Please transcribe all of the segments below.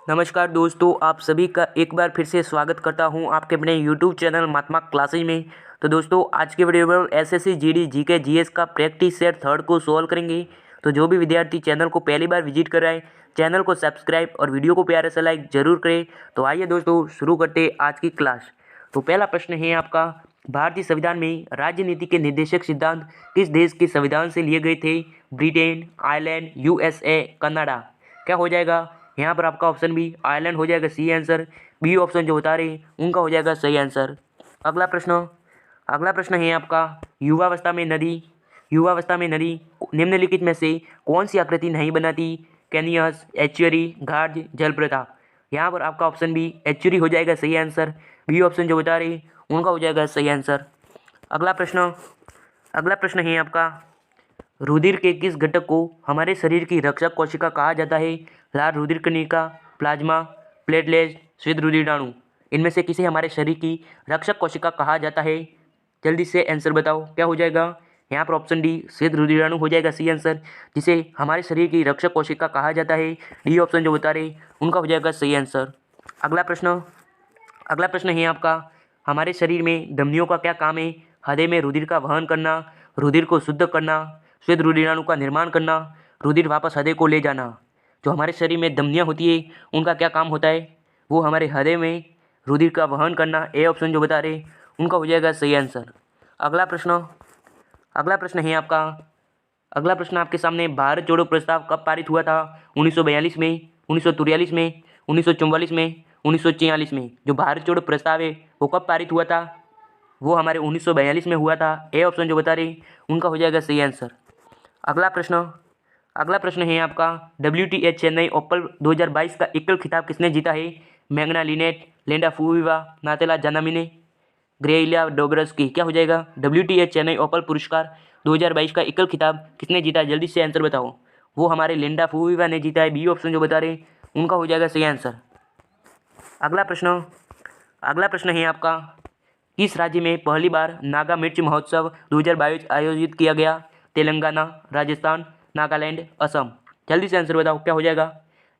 नमस्कार दोस्तों, आप सभी का एक बार फिर से स्वागत करता हूं आपके अपने यूट्यूब चैनल महात्मा क्लासेज में। तो दोस्तों, आज के वीडियो में एसएससी जीडी जीके जीएस का प्रैक्टिस सेट थर्ड को सॉल्व करेंगे। तो जो भी विद्यार्थी चैनल को पहली बार विजिट कर रहे हैं, चैनल को सब्सक्राइब और वीडियो को प्यारे से लाइक जरूर करें। तो आइए दोस्तों, शुरू करते हैं आज की क्लास। तो पहला प्रश्न है आपका, भारतीय संविधान में राजनीति के निर्देशक सिद्धांत किस देश के संविधान से लिए गए थे? Britain, Ireland, USA, Canada. क्या हो जाएगा यहाँ पर आपका? ऑप्शन बी आयरलैंड हो जाएगा सही आंसर। बी ऑप्शन जो बता रहे उनका हो जाएगा सही आंसर। अगला प्रश्न है आपका, युवावस्था में नदी निम्नलिखित में से कौन सी आकृति नहीं बनाती? कैनियस, एस्चुरी, घाट, जलप्रपात। यहाँ पर आपका ऑप्शन बी एस्चुरी हो जाएगा सही आंसर। बी ऑप्शन जो बता रहे उनका हो जाएगा सही आंसर। अगला प्रश्न है आपका, रुधिर के किस घटक को हमारे शरीर की रक्षक कोशिका कहा जाता है? लाल रुधिर कणिका, प्लाज्मा, प्लेटलेट, श्वेत रुधिराणु। इनमें से किसे हमारे शरीर की रक्षक कोशिका कहा जाता है? जल्दी से आंसर बताओ, क्या हो जाएगा यहाँ पर? ऑप्शन डी श्वेत रुधिराणु हो जाएगा सही आंसर, जिसे हमारे शरीर की रक्षक कोशिका कहा जाता है। डी ऑप्शन जो बता रहे उनका हो जाएगा सही आंसर। अगला प्रश्न है आपका, हमारे शरीर में धमनियों का क्या काम है? हृदय में रुधिर का वहन करना, रुधिर को शुद्ध करना, श्वेत रुधिराणु का निर्माण करना, रुधिर वापस हृदय को ले जाना। जो हमारे शरीर में धमनियाँ होती है उनका क्या काम होता है? वो हमारे हृदय में रुधिर का वहन करना। ए ऑप्शन जो बता रहे उनका हो जाएगा सही आंसर। अगला प्रश्न है आपका, अगला प्रश्न आपके सामने, भारत जोड़ो प्रस्ताव कब पारित हुआ था? 1942 में, 1943 में, 1944 में, 1946 में। जो भारत जोड़ो प्रस्ताव है वो कब पारित हुआ था? वो हमारे 1942 में हुआ था। ए ऑप्शन जो बता रहे उनका हो जाएगा सही आंसर। अगला प्रश्न है आपका, WTA चेन्नई ओपन 2022 का एकल खिताब किसने जीता है? Magna Linette, Lenda Fuviva, Natela Janamine, Grelia Dobrski. क्या हो जाएगा? WTA चेन्नई ओपन पुरस्कार 2022 का एकल खिताब किसने जीता है? जल्दी से आंसर बताओ। वो हमारे लेंडा फुविवा ने जीता है। बी ऑप्शन जो बता रहे उनका हो जाएगा सही आंसर। अगला प्रश्न है आपका, किस राज्य में पहली बार नागा मिर्च महोत्सव 2022 आयोजित किया गया? तेलंगाना, राजस्थान, नागालैंड, असम। जल्दी से आंसर बताओ, क्या हो जाएगा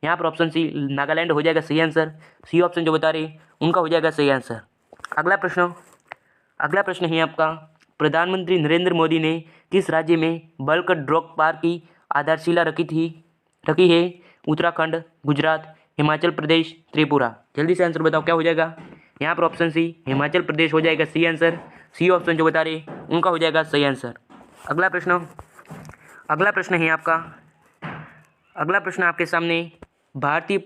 यहाँ पर? ऑप्शन सी नागालैंड हो जाएगा सही आंसर। सी ऑप्शन जो बता रहे उनका हो जाएगा सही आंसर। अगला प्रश्न है आपका, प्रधानमंत्री नरेंद्र मोदी ने किस राज्य में बल्क ड्रग पार्क की आधारशिला रखी है? उत्तराखंड, गुजरात, हिमाचल प्रदेश, त्रिपुरा। जल्दी से आंसर बताओ, क्या हो जाएगा यहाँ पर? ऑप्शन सी हिमाचल प्रदेश हो जाएगा सही आंसर। सी ऑप्शन जो बता रहे उनका हो जाएगा सही आंसर। अगला प्रश्न आपके सामने, भारतीय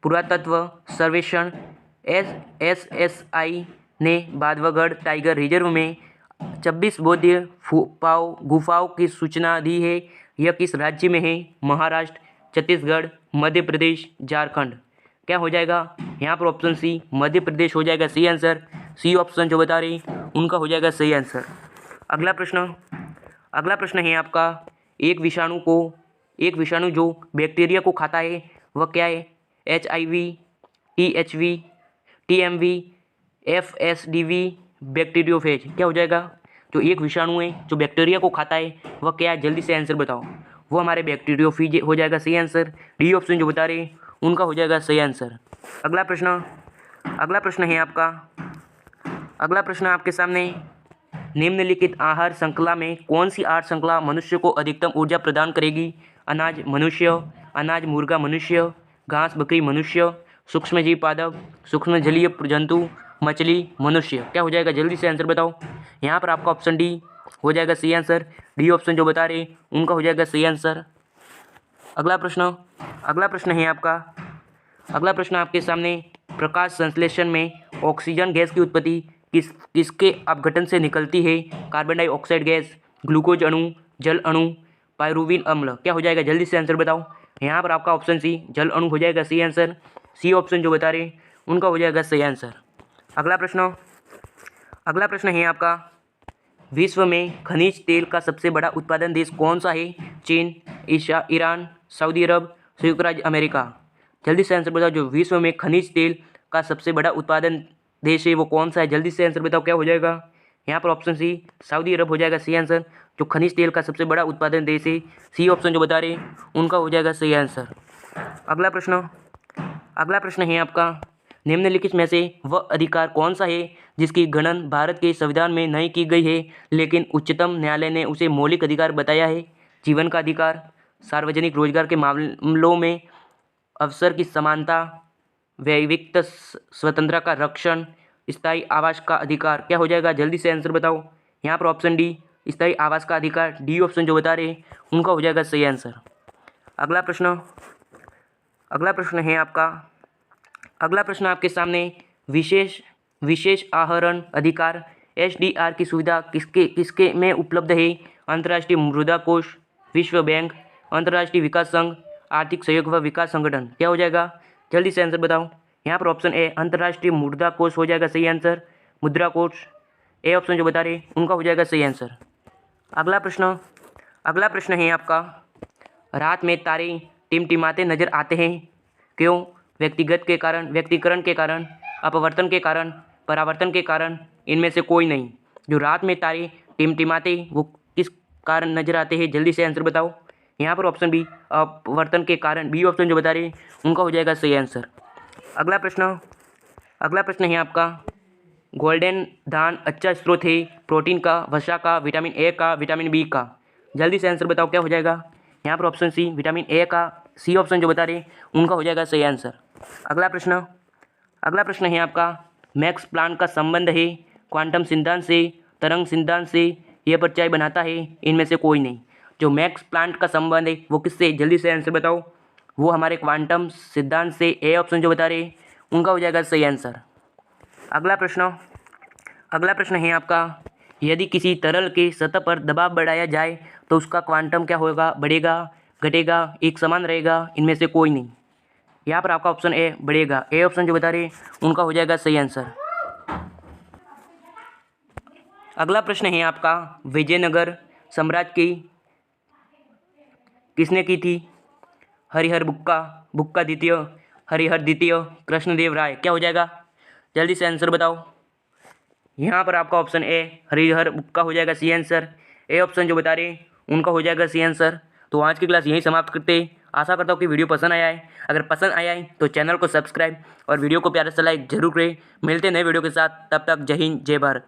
पुरातत्व सर्वेक्षण SSI ने बांधवगढ़ टाइगर रिजर्व में 26 बौद्ध गुफाओं की सूचना दी है। यह किस राज्य में है? महाराष्ट्र, छत्तीसगढ़, मध्य प्रदेश, झारखंड। क्या हो जाएगा यहाँ पर? ऑप्शन सी मध्य प्रदेश हो जाएगा सही आंसर। सी ऑप्शन जो बता रही उनका हो जाएगा सही आंसर। अगला प्रश्न है आपका, एक विषाणु जो बैक्टीरिया को खाता है वह क्या है? HIV, THV, TMV, FSDV, bacteriophage. क्या हो जाएगा? जो एक विषाणु है जो बैक्टीरिया को खाता है वह क्या है? जल्दी से आंसर बताओ। वो हमारे बैक्टीरियोफेज हो जाएगा सही आंसर। डी ऑप्शन जो बता रहे उनका हो जाएगा सही आंसर। अगला प्रश्न है आपका, अगला प्रश्न आपके सामने, निम्नलिखित आहार श्रृंखला में कौन सी आहार श्रृंखला मनुष्य को अधिकतम ऊर्जा प्रदान करेगी? अनाज मनुष्य, अनाज मुर्गा मनुष्य, घास बकरी मनुष्य, सूक्ष्मजीव पादप, सूक्ष्म जलीय जंतु, मछली मनुष्य। क्या हो जाएगा? जल्दी से आंसर बताओ। यहाँ पर आपका ऑप्शन डी हो जाएगा सही आंसर। डी ऑप्शन जो बता रहे उनका हो जाएगा सही आंसर। अगला प्रश्न है आपका, अगला प्रश्न आपके सामने, प्रकाश संश्लेषण में ऑक्सीजन गैस की उत्पत्ति किसके अपघटन से निकलती है? कार्बन डाइऑक्साइड गैस, ग्लूकोज अणु, जल अणु, पायरुवीन अम्ल। क्या हो जाएगा? जल्दी से आंसर बताओ। यहाँ पर आपका ऑप्शन सी जल अणु हो जाएगा सही आंसर। सी ऑप्शन जो बता रहे उनका हो जाएगा सही आंसर। अगला प्रश्न है आपका, विश्व में खनिज तेल का सबसे बड़ा उत्पादन देश कौन सा है? चीन, ईरान, सऊदी अरब, संयुक्त राज्य अमेरिका। जल्दी से आंसर बताओ। जो विश्व में खनिज तेल का सबसे बड़ा उत्पादन देश है वो कौन सा है? जल्दी से आंसर बताओ, क्या हो जाएगा यहाँ पर? ऑप्शन सी सऊदी अरब हो जाएगा सही आंसर। जो खनिज तेल का सबसे बड़ा उत्पादन देश है। सी ऑप्शन जो बता रहे उनका हो जाएगा सही आंसर। अगला प्रश्न है आपका, निम्नलिखित में से वह अधिकार कौन सा है जिसकी गणना भारत के संविधान में नहीं की गई है लेकिन उच्चतम न्यायालय ने उसे मौलिक अधिकार बताया है? जीवन का अधिकार, सार्वजनिक रोजगार के मामलों में अवसर की समानता, व्यक्तिगत स्वतंत्रता का रक्षण, स्थायी आवास का अधिकार। क्या हो जाएगा, जल्दी से आंसर बताओ। यहाँ पर ऑप्शन डी, स्थायी आवास का अधिकार, डी ऑप्शन जो बता रहे उनका हो जाएगा सही आंसर। अगला प्रश्न है आपका, अगला प्रश्न आपके सामने, विशेष आहरण अधिकार एसडीआर की सुविधा किसके में उपलब्ध है? अंतर्राष्ट्रीय मुद्रा कोष, विश्व बैंक, अंतर्राष्ट्रीय विकास संघ, आर्थिक सहयोग व विकास संगठन। क्या हो जाएगा, जल्दी से आंसर बताओ। यहाँ पर ऑप्शन ए अंतर्राष्ट्रीय मुद्रा कोष हो जाएगा सही आंसर, मुद्रा कोष, ए ऑप्शन जो बता रहे उनका हो जाएगा सही आंसर। अगला प्रश्न है आपका, रात में तारे टिमटिमाते नजर आते हैं, क्यों? व्यक्तिकरण के कारण, अपवर्तन के कारण, परावर्तन के कारण, इनमें से कोई नहीं। जो रात में तारे टिमटिमाते वो किस कारण नजर आते हैं, जल्दी से आंसर बताओ। यहाँ पर ऑप्शन बी, अपवर्तन के कारण, बी ऑप्शन जो बता रहे उनका हो जाएगा सही आंसर। अगला प्रश्न है आपका, गोल्डन धान अच्छा स्रोत है प्रोटीन का, वसा का, विटामिन ए का, विटामिन बी का। जल्दी से आंसर बताओ क्या हो जाएगा। यहाँ पर ऑप्शन सी, विटामिन ए का, सी ऑप्शन जो बता रहे उनका हो जाएगा सही आंसर। अगला प्रश्न है आपका, मैक्स प्लांक का संबंध है क्वांटम सिद्धांत से, तरंग सिद्धांत से, यह परिचय बनाता है, इनमें से कोई नहीं। जो मैक्स प्लांक का संबंध है वो किससे, जल्दी से आंसर बताओ। वो हमारे क्वांटम सिद्धांत से, ए ऑप्शन जो बता रहे उनका हो जाएगा सही आंसर। अगला प्रश्न है आपका, यदि किसी तरल के सतह पर दबाव बढ़ाया जाए तो उसका क्वांटम क्या होगा, बढ़ेगा, घटेगा, एक समान रहेगा, इनमें से कोई नहीं। यहाँ पर आपका ऑप्शन ए बढ़ेगा, ए ऑप्शन जो बता रहे उनका हो जाएगा सही आंसर। अगला प्रश्न है आपका, विजयनगर साम्राज्य की किसने की थी? हरिहर बुक्का द्वितीय, हरिहर द्वितीय, कृष्णदेव राय। क्या हो जाएगा, जल्दी से आंसर बताओ। यहाँ पर आपका ऑप्शन ए हरिहर बुक्का हो जाएगा सी आंसर, ए ऑप्शन जो बता रहे उनका हो जाएगा सी आंसर। तो आज की क्लास यहीं समाप्त करते हैं। आशा करता हूँ कि वीडियो पसंद आया है। अगर पसंद आया है तो चैनल को सब्सक्राइब और वीडियो को प्यारा सा लाइक जरूर करें। मिलते हैं नए वीडियो के साथ, तब तक जय हिंद जय भारत।